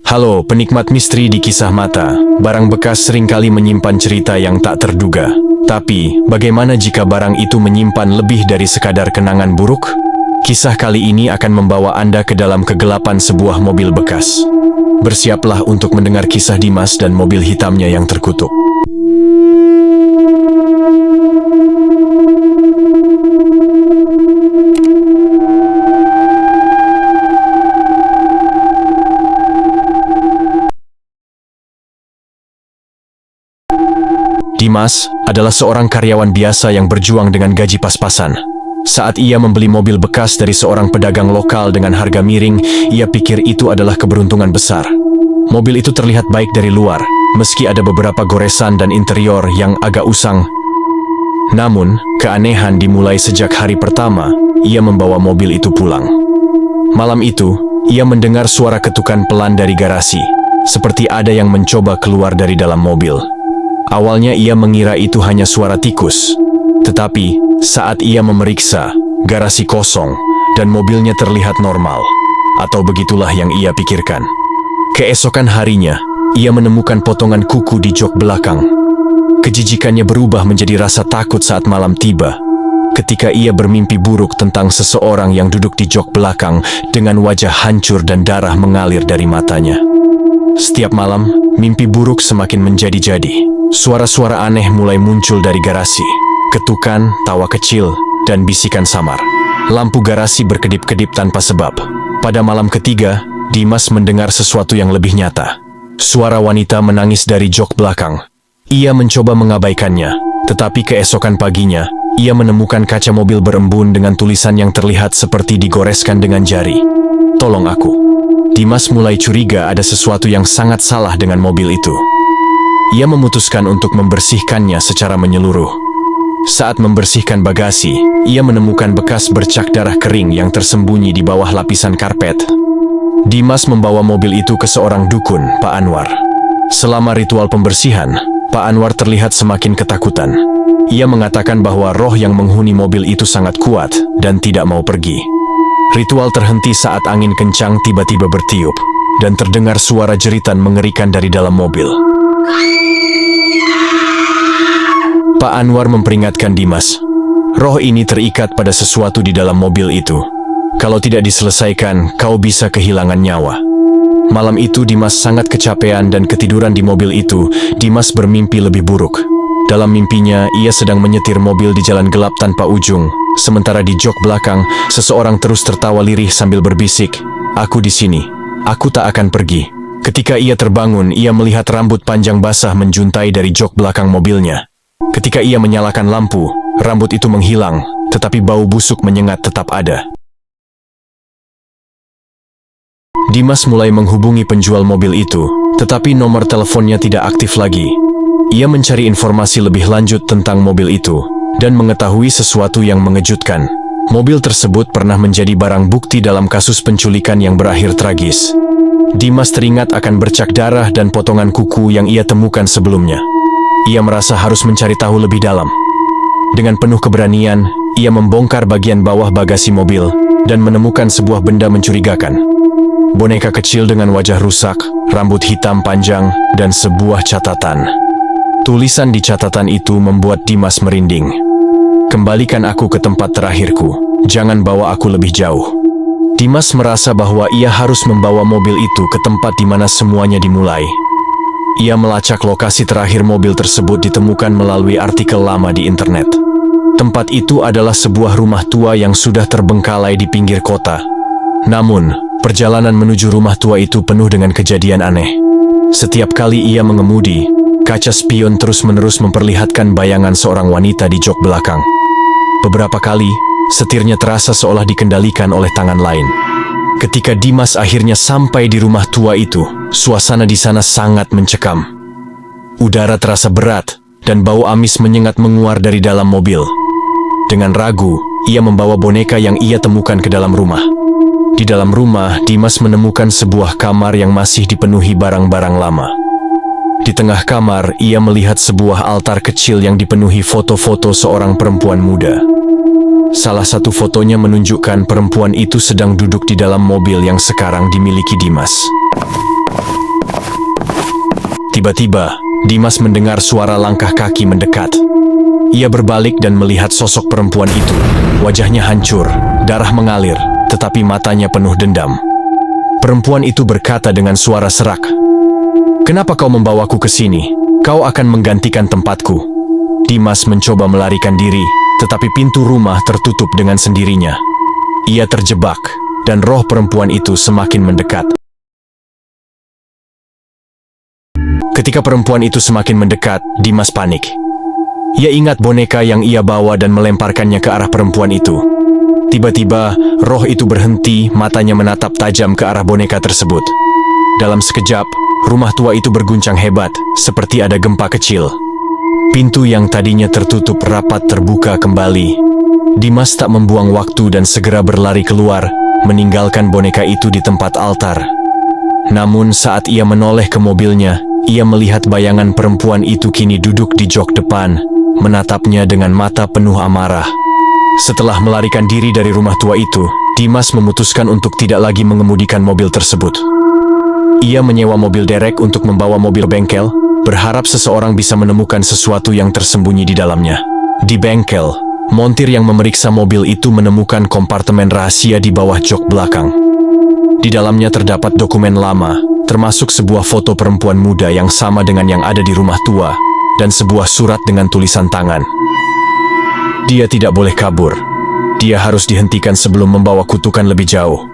Halo, penikmat misteri di Kisah Mata. Barang bekas seringkali menyimpan cerita yang tak terduga. Tapi, bagaimana jika barang itu menyimpan lebih dari sekadar kenangan buruk? Kisah kali ini akan membawa Anda ke dalam kegelapan sebuah mobil bekas. Bersiaplah untuk mendengar kisah Dimas dan mobil hitamnya yang terkutuk. Dimas adalah seorang karyawan biasa yang berjuang dengan gaji pas-pasan. Saat ia membeli mobil bekas dari seorang pedagang lokal dengan harga miring, ia pikir itu adalah keberuntungan besar. Mobil itu terlihat baik dari luar, meski ada beberapa goresan dan interior yang agak usang. Namun, keanehan dimulai sejak hari pertama ia membawa mobil itu pulang. Malam itu, ia mendengar suara ketukan pelan dari garasi, seperti ada yang mencoba keluar dari dalam mobil. Awalnya ia mengira itu hanya suara tikus, tetapi saat ia memeriksa, garasi kosong dan mobilnya terlihat normal, atau begitulah yang ia pikirkan. Keesokan harinya, ia menemukan potongan kuku di jok belakang. Kejijikannya berubah menjadi rasa takut saat malam tiba, ketika ia bermimpi buruk tentang seseorang yang duduk di jok belakang dengan wajah hancur dan darah mengalir dari matanya. Setiap malam, mimpi buruk semakin menjadi-jadi. Suara-suara aneh mulai muncul dari garasi. Ketukan, tawa kecil, dan bisikan samar. Lampu garasi berkedip-kedip tanpa sebab. Pada malam ketiga, Dimas mendengar sesuatu yang lebih nyata. Suara wanita menangis dari jok belakang. Ia mencoba mengabaikannya, tetapi keesokan paginya, ia menemukan kaca mobil berembun dengan tulisan yang terlihat seperti digoreskan dengan jari. "Tolong aku." Dimas mulai curiga ada sesuatu yang sangat salah dengan mobil itu. Ia memutuskan untuk membersihkannya secara menyeluruh. Saat membersihkan bagasi, ia menemukan bekas bercak darah kering yang tersembunyi di bawah lapisan karpet. Dimas membawa mobil itu ke seorang dukun, Pak Anwar. Selama ritual pembersihan, Pak Anwar terlihat semakin ketakutan. Ia mengatakan bahwa roh yang menghuni mobil itu sangat kuat dan tidak mau pergi. Ritual terhenti saat angin kencang tiba-tiba bertiup, dan terdengar suara jeritan mengerikan dari dalam mobil. Pak Anwar memperingatkan Dimas, roh ini terikat pada sesuatu di dalam mobil itu. Kalau tidak diselesaikan, kau bisa kehilangan nyawa. Malam itu Dimas sangat kecapean dan ketiduran di mobil itu. Dimas bermimpi lebih buruk. Dalam mimpinya, ia sedang menyetir mobil di jalan gelap tanpa ujung. Sementara di jok belakang, seseorang terus tertawa lirih sambil berbisik, "Aku di sini, aku tak akan pergi." Ketika ia terbangun, ia melihat rambut panjang basah menjuntai dari jok belakang mobilnya. Ketika ia menyalakan lampu, rambut itu menghilang, tetapi bau busuk menyengat tetap ada. Dimas mulai menghubungi penjual mobil itu, tetapi nomor teleponnya tidak aktif lagi. Ia mencari informasi lebih lanjut tentang mobil itu, dan mengetahui sesuatu yang mengejutkan. Mobil tersebut pernah menjadi barang bukti dalam kasus penculikan yang berakhir tragis. Dimas teringat akan bercak darah dan potongan kuku yang ia temukan sebelumnya. Ia merasa harus mencari tahu lebih dalam. Dengan penuh keberanian, ia membongkar bagian bawah bagasi mobil dan menemukan sebuah benda mencurigakan. Boneka kecil dengan wajah rusak, rambut hitam panjang, dan sebuah catatan. Tulisan di catatan itu membuat Dimas merinding. "Kembalikan aku ke tempat terakhirku, jangan bawa aku lebih jauh." Dimas merasa bahwa ia harus membawa mobil itu ke tempat di mana semuanya dimulai. Ia melacak lokasi terakhir mobil tersebut ditemukan melalui artikel lama di internet. Tempat itu adalah sebuah rumah tua yang sudah terbengkalai di pinggir kota. Namun, perjalanan menuju rumah tua itu penuh dengan kejadian aneh. Setiap kali ia mengemudi, kaca spion terus-menerus memperlihatkan bayangan seorang wanita di jok belakang. Beberapa kali, setirnya terasa seolah dikendalikan oleh tangan lain. Ketika Dimas akhirnya sampai di rumah tua itu, suasana di sana sangat mencekam. Udara terasa berat, dan bau amis menyengat menguar dari dalam mobil. Dengan ragu, ia membawa boneka yang ia temukan ke dalam rumah. Di dalam rumah, Dimas menemukan sebuah kamar yang masih dipenuhi barang-barang lama. Di tengah kamar, ia melihat sebuah altar kecil yang dipenuhi foto-foto seorang perempuan muda. Salah satu fotonya menunjukkan perempuan itu sedang duduk di dalam mobil yang sekarang dimiliki Dimas. Tiba-tiba, Dimas mendengar suara langkah kaki mendekat. Ia berbalik dan melihat sosok perempuan itu. Wajahnya hancur, darah mengalir, tetapi matanya penuh dendam. Perempuan itu berkata dengan suara serak, "Kenapa kau membawaku ke sini? Kau akan menggantikan tempatku." Dimas mencoba melarikan diri, tetapi pintu rumah tertutup dengan sendirinya. Ia terjebak, dan roh perempuan itu semakin mendekat. Ketika perempuan itu semakin mendekat, Dimas panik. Ia ingat boneka yang ia bawa dan melemparkannya ke arah perempuan itu. Tiba-tiba, roh itu berhenti, matanya menatap tajam ke arah boneka tersebut. Dalam sekejap, rumah tua itu berguncang hebat, seperti ada gempa kecil. Pintu yang tadinya tertutup rapat terbuka kembali. Dimas tak membuang waktu dan segera berlari keluar, meninggalkan boneka itu di tempat altar. Namun saat ia menoleh ke mobilnya, ia melihat bayangan perempuan itu kini duduk di jok depan, menatapnya dengan mata penuh amarah. Setelah melarikan diri dari rumah tua itu, Dimas memutuskan untuk tidak lagi mengemudikan mobil tersebut. Ia menyewa mobil derek untuk membawa mobil bengkel, berharap seseorang bisa menemukan sesuatu yang tersembunyi di dalamnya. Di bengkel, montir yang memeriksa mobil itu menemukan kompartemen rahasia di bawah jok belakang. Di dalamnya terdapat dokumen lama, termasuk sebuah foto perempuan muda yang sama dengan yang ada di rumah tua, dan sebuah surat dengan tulisan tangan. Dia tidak boleh kabur. Dia harus dihentikan sebelum membawa kutukan lebih jauh.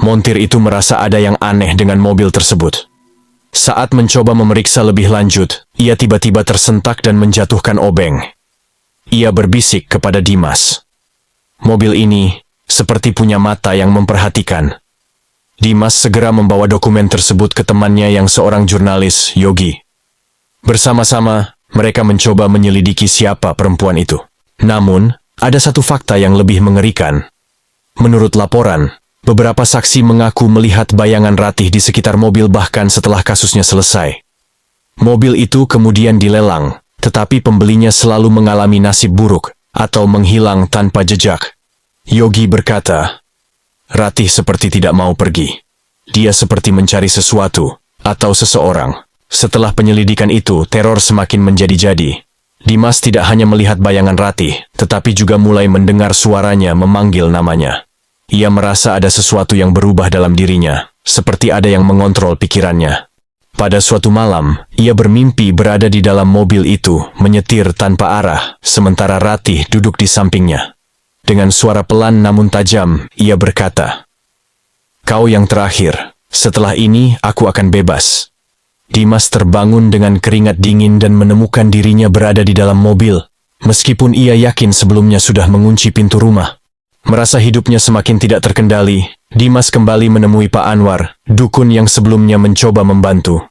Montir itu merasa ada yang aneh dengan mobil tersebut. Saat mencoba memeriksa lebih lanjut, ia tiba-tiba tersentak dan menjatuhkan obeng. Ia berbisik kepada Dimas. Mobil ini seperti punya mata yang memperhatikan. Dimas segera membawa dokumen tersebut ke temannya yang seorang jurnalis, Yogi. Bersama-sama, mereka mencoba menyelidiki siapa perempuan itu. Namun, ada satu fakta yang lebih mengerikan. Menurut laporan, beberapa saksi mengaku melihat bayangan Ratih di sekitar mobil bahkan setelah kasusnya selesai. Mobil itu kemudian dilelang, tetapi pembelinya selalu mengalami nasib buruk atau menghilang tanpa jejak. Yogi berkata, "Ratih seperti tidak mau pergi. Dia seperti mencari sesuatu atau seseorang." Setelah penyelidikan itu, teror semakin menjadi-jadi. Dimas tidak hanya melihat bayangan Ratih, tetapi juga mulai mendengar suaranya memanggil namanya. Ia merasa ada sesuatu yang berubah dalam dirinya, seperti ada yang mengontrol pikirannya. Pada suatu malam, ia bermimpi berada di dalam mobil itu, menyetir tanpa arah, sementara Ratih duduk di sampingnya. Dengan suara pelan namun tajam, ia berkata, "Kau yang terakhir, setelah ini aku akan bebas." Dimas terbangun dengan keringat dingin dan menemukan dirinya berada di dalam mobil, meskipun ia yakin sebelumnya sudah mengunci pintu rumah. Merasa hidupnya semakin tidak terkendali, Dimas kembali menemui Pak Anwar, dukun yang sebelumnya mencoba membantu.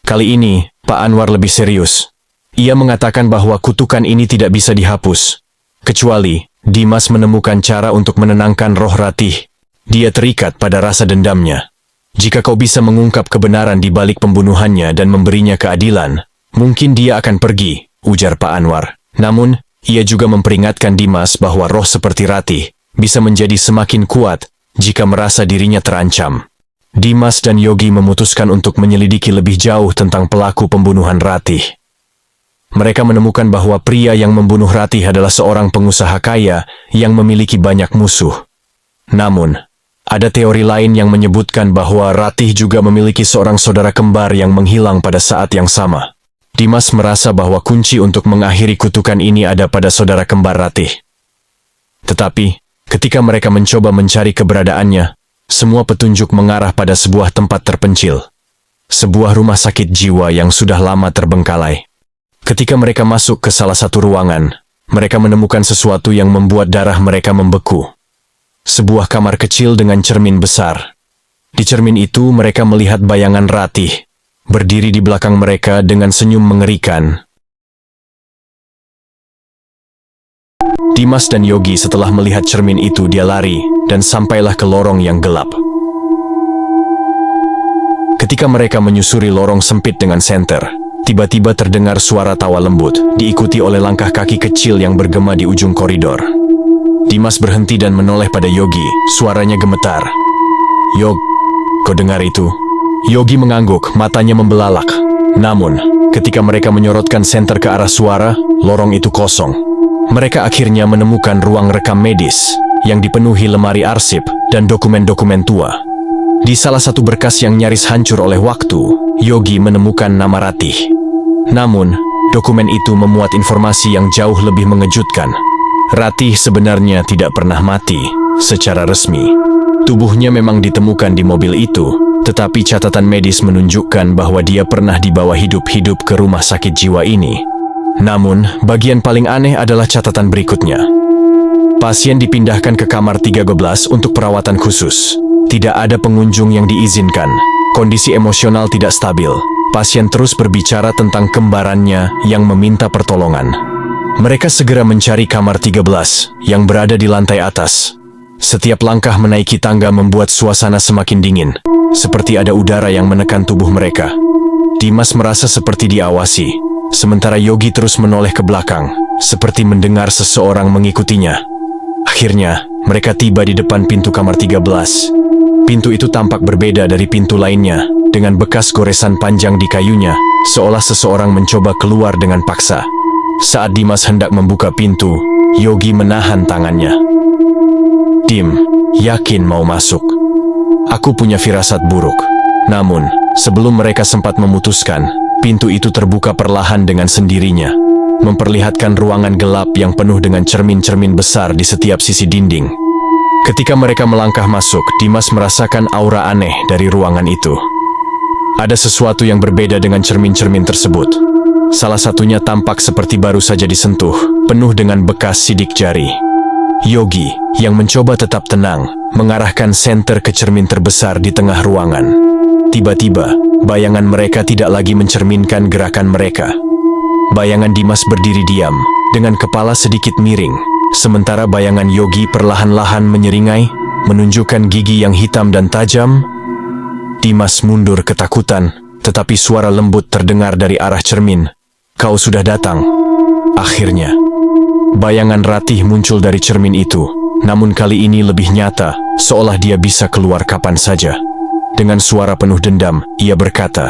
Kali ini, Pak Anwar lebih serius. Ia mengatakan bahwa kutukan ini tidak bisa dihapus, kecuali Dimas menemukan cara untuk menenangkan roh Ratih. Dia terikat pada rasa dendamnya. Jika kau bisa mengungkap kebenaran di balik pembunuhannya dan memberinya keadilan, mungkin dia akan pergi, ujar Pak Anwar. Namun, ia juga memperingatkan Dimas bahwa roh seperti Ratih bisa menjadi semakin kuat jika merasa dirinya terancam. Dimas dan Yogi memutuskan untuk menyelidiki lebih jauh tentang pelaku pembunuhan Ratih. Mereka menemukan bahwa pria yang membunuh Ratih adalah seorang pengusaha kaya yang memiliki banyak musuh. Namun, ada teori lain yang menyebutkan bahwa Ratih juga memiliki seorang saudara kembar yang menghilang pada saat yang sama. Dimas merasa bahwa kunci untuk mengakhiri kutukan ini ada pada saudara kembar Ratih. Tetapi, ketika mereka mencoba mencari keberadaannya, semua petunjuk mengarah pada sebuah tempat terpencil. Sebuah rumah sakit jiwa yang sudah lama terbengkalai. Ketika mereka masuk ke salah satu ruangan, mereka menemukan sesuatu yang membuat darah mereka membeku. Sebuah kamar kecil dengan cermin besar. Di cermin itu mereka melihat bayangan Ratih, berdiri di belakang mereka dengan senyum mengerikan. Dimas dan Yogi setelah melihat cermin itu dia lari, dan sampailah ke lorong yang gelap. Ketika mereka menyusuri lorong sempit dengan senter, tiba-tiba terdengar suara tawa lembut, diikuti oleh langkah kaki kecil yang bergema di ujung koridor. Dimas berhenti dan menoleh pada Yogi, suaranya gemetar. "Yog, kau dengar itu?" Yogi mengangguk, matanya membelalak. Namun, ketika mereka menyorotkan senter ke arah suara, lorong itu kosong. Mereka akhirnya menemukan ruang rekam medis yang dipenuhi lemari arsip dan dokumen-dokumen tua. Di salah satu berkas yang nyaris hancur oleh waktu, Yogi menemukan nama Ratih. Namun, dokumen itu memuat informasi yang jauh lebih mengejutkan. Ratih sebenarnya tidak pernah mati secara resmi. Tubuhnya memang ditemukan di mobil itu, tetapi catatan medis menunjukkan bahwa dia pernah dibawa hidup-hidup ke rumah sakit jiwa ini. Namun, bagian paling aneh adalah catatan berikutnya. Pasien dipindahkan ke kamar 13 untuk perawatan khusus. Tidak ada pengunjung yang diizinkan. Kondisi emosional tidak stabil. Pasien terus berbicara tentang kembarannya yang meminta pertolongan. Mereka segera mencari kamar 13 yang berada di lantai atas. Setiap langkah menaiki tangga membuat suasana semakin dingin, seperti ada udara yang menekan tubuh mereka. Dimas merasa seperti diawasi, sementara Yogi terus menoleh ke belakang, seperti mendengar seseorang mengikutinya. Akhirnya, mereka tiba di depan pintu kamar 13. Pintu itu tampak berbeda dari pintu lainnya, dengan bekas goresan panjang di kayunya, seolah seseorang mencoba keluar dengan paksa. Saat Dimas hendak membuka pintu, Yogi menahan tangannya. "Dim, yakin mau masuk? Aku punya firasat buruk." Namun, sebelum mereka sempat memutuskan, pintu itu terbuka perlahan dengan sendirinya, memperlihatkan ruangan gelap yang penuh dengan cermin-cermin besar di setiap sisi dinding. Ketika mereka melangkah masuk, Dimas merasakan aura aneh dari ruangan itu. Ada sesuatu yang berbeda dengan cermin-cermin tersebut. Salah satunya tampak seperti baru saja disentuh, penuh dengan bekas sidik jari. Yogi, yang mencoba tetap tenang, mengarahkan senter ke cermin terbesar di tengah ruangan. Tiba-tiba, bayangan mereka tidak lagi mencerminkan gerakan mereka. Bayangan Dimas berdiri diam, dengan kepala sedikit miring, sementara bayangan Yogi perlahan-lahan menyeringai, menunjukkan gigi yang hitam dan tajam. Dimas mundur ketakutan, tetapi suara lembut terdengar dari arah cermin. "Kau sudah datang." Akhirnya, bayangan Ratih muncul dari cermin itu, namun kali ini lebih nyata, seolah dia bisa keluar kapan saja. Dengan suara penuh dendam, ia berkata,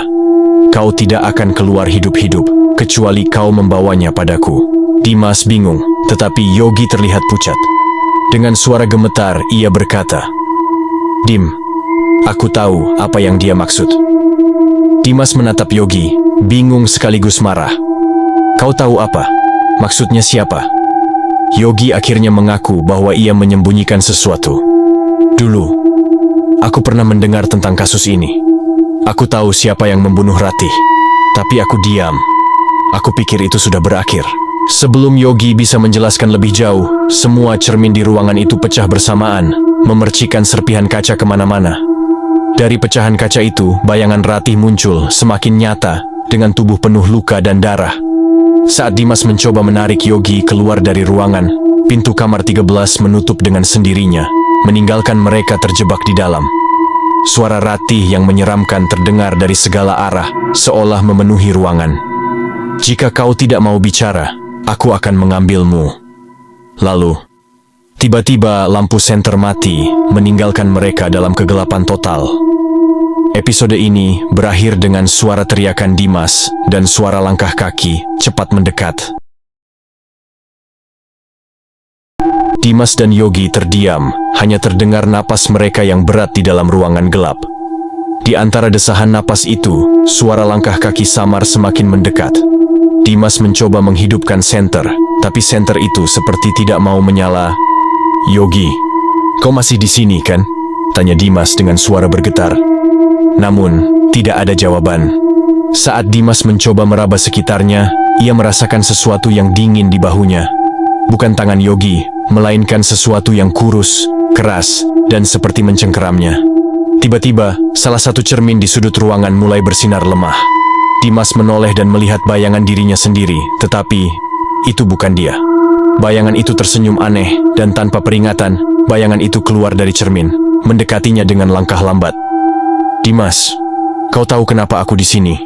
"Kau tidak akan keluar hidup-hidup, kecuali kau membawanya padaku." Dimas bingung, tetapi Yogi terlihat pucat. Dengan suara gemetar, ia berkata, "Dim, aku tahu apa yang dia maksud." Dimas menatap Yogi, bingung sekaligus marah. "Kau tahu apa? Maksudnya siapa?" Yogi akhirnya mengaku bahwa ia menyembunyikan sesuatu. "Dulu, aku pernah mendengar tentang kasus ini. Aku tahu siapa yang membunuh Ratih, tapi aku diam. Aku pikir itu sudah berakhir." Sebelum Yogi bisa menjelaskan lebih jauh, semua cermin di ruangan itu pecah bersamaan, memercikan serpihan kaca kemana-mana. Dari pecahan kaca itu, bayangan Ratih muncul semakin nyata, dengan tubuh penuh luka dan darah. Saat Dimas mencoba menarik Yogi keluar dari ruangan, pintu kamar 13 menutup dengan sendirinya, meninggalkan mereka terjebak di dalam. Suara Ratih yang menyeramkan terdengar dari segala arah, seolah memenuhi ruangan. "Jika kau tidak mau bicara, aku akan mengambilmu." Lalu, tiba-tiba lampu senter mati, meninggalkan mereka dalam kegelapan total. Episode ini berakhir dengan suara teriakan Dimas dan suara langkah kaki cepat mendekat. Dimas dan Yogi terdiam, hanya terdengar napas mereka yang berat di dalam ruangan gelap. Di antara desahan napas itu, suara langkah kaki samar semakin mendekat. Dimas mencoba menghidupkan senter, tapi senter itu seperti tidak mau menyala. "Yogi, kau masih di sini kan?" tanya Dimas dengan suara bergetar. Namun, tidak ada jawaban. Saat Dimas mencoba meraba sekitarnya, ia merasakan sesuatu yang dingin di bahunya. Bukan tangan Yogi, melainkan sesuatu yang kurus, keras, dan seperti mencengkeramnya. Tiba-tiba, salah satu cermin di sudut ruangan mulai bersinar lemah. Dimas menoleh dan melihat bayangan dirinya sendiri, tetapi itu bukan dia. Bayangan itu tersenyum aneh, dan tanpa peringatan, bayangan itu keluar dari cermin, mendekatinya dengan langkah lambat. "Dimas, kau tahu kenapa aku di sini?"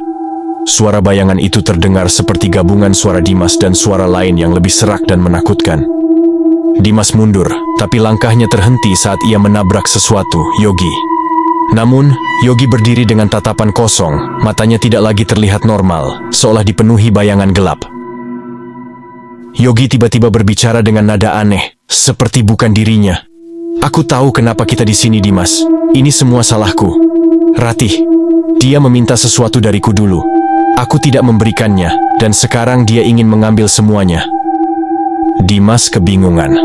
Suara bayangan itu terdengar seperti gabungan suara Dimas dan suara lain yang lebih serak dan menakutkan. Dimas mundur, tapi langkahnya terhenti saat ia menabrak sesuatu. "Yogi, Namun, Yogi berdiri dengan tatapan kosong, matanya tidak lagi terlihat normal, seolah dipenuhi bayangan gelap. Yogi tiba-tiba berbicara dengan nada aneh, seperti bukan dirinya. Aku tahu kenapa kita di sini, Dimas. Ini semua salahku. Ratih, dia meminta sesuatu dariku dulu. Aku tidak memberikannya, dan sekarang dia ingin mengambil semuanya. Dimas kebingungan.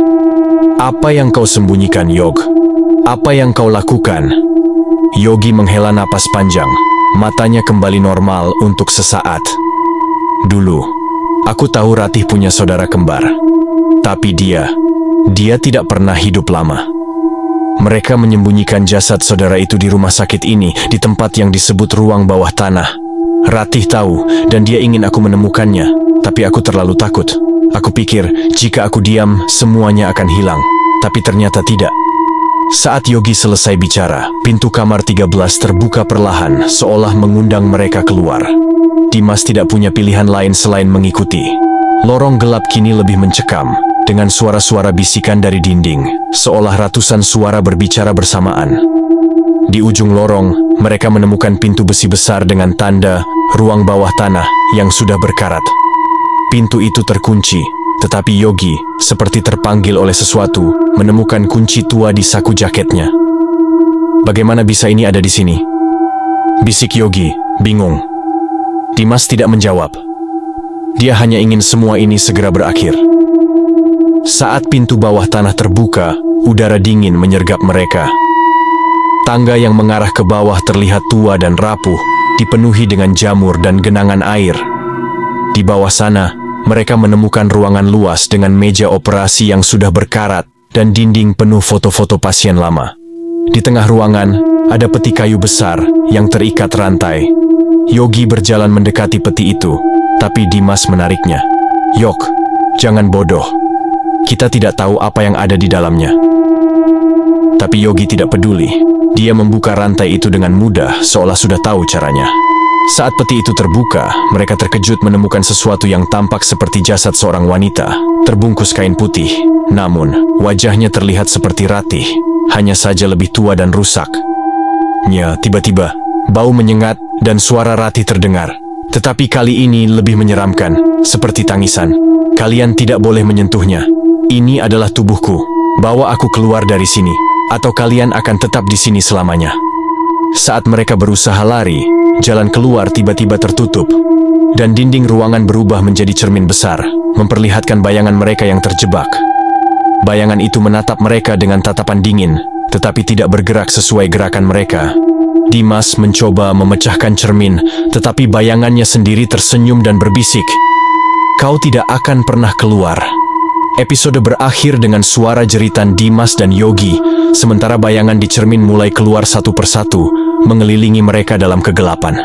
Apa yang kau sembunyikan, Yog? Apa yang kau lakukan? Yogi menghela napas panjang, matanya kembali normal untuk sesaat. Dulu, aku tahu Ratih punya saudara kembar. Tapi dia tidak pernah hidup lama. Mereka menyembunyikan jasad saudara itu di rumah sakit ini, di tempat yang disebut ruang bawah tanah. Ratih tahu, dan dia ingin aku menemukannya, tapi aku terlalu takut. Aku pikir, jika aku diam, semuanya akan hilang. Tapi ternyata tidak. Saat Yogi selesai bicara, pintu kamar 13 terbuka perlahan, seolah mengundang mereka keluar. Dimas tidak punya pilihan lain selain mengikuti. Lorong gelap kini lebih mencekam, dengan suara-suara bisikan dari dinding, seolah ratusan suara berbicara bersamaan. Di ujung lorong, mereka menemukan pintu besi besar dengan tanda ruang bawah tanah yang sudah berkarat. Pintu itu terkunci, tetapi Yogi, seperti terpanggil oleh sesuatu, menemukan kunci tua di saku jaketnya. Bagaimana bisa ini ada di sini? Bisik Yogi, bingung. Dimas tidak menjawab. Dia hanya ingin semua ini segera berakhir. Saat pintu bawah tanah terbuka, udara dingin menyergap mereka. Tangga yang mengarah ke bawah terlihat tua dan rapuh, dipenuhi dengan jamur dan genangan air. Di bawah sana, mereka menemukan ruangan luas dengan meja operasi yang sudah berkarat dan dinding penuh foto-foto pasien lama. Di tengah ruangan, ada peti kayu besar yang terikat rantai. Yogi berjalan mendekati peti itu, tapi Dimas menariknya. Yok, jangan bodoh. Kita tidak tahu apa yang ada di dalamnya. Tapi Yogi tidak peduli. Dia membuka rantai itu dengan mudah, seolah sudah tahu caranya. Saat peti itu terbuka, mereka terkejut menemukan sesuatu yang tampak seperti jasad seorang wanita, terbungkus kain putih. Namun, wajahnya terlihat seperti Ratih, hanya saja lebih tua dan rusak. Tiba-tiba, bau menyengat dan suara Ratih terdengar. Tetapi kali ini lebih menyeramkan, seperti tangisan. Kalian tidak boleh menyentuhnya. Ini adalah tubuhku. Bawa aku keluar dari sini, atau kalian akan tetap di sini selamanya. Saat mereka berusaha lari, jalan keluar tiba-tiba tertutup, dan dinding ruangan berubah menjadi cermin besar, memperlihatkan bayangan mereka yang terjebak. Bayangan itu menatap mereka dengan tatapan dingin, tetapi tidak bergerak sesuai gerakan mereka. Dimas mencoba memecahkan cermin, tetapi bayangannya sendiri tersenyum dan berbisik, "Kau tidak akan pernah keluar." Episode berakhir dengan suara jeritan Dimas dan Yogi, sementara bayangan di cermin mulai keluar satu persatu, mengelilingi mereka dalam kegelapan.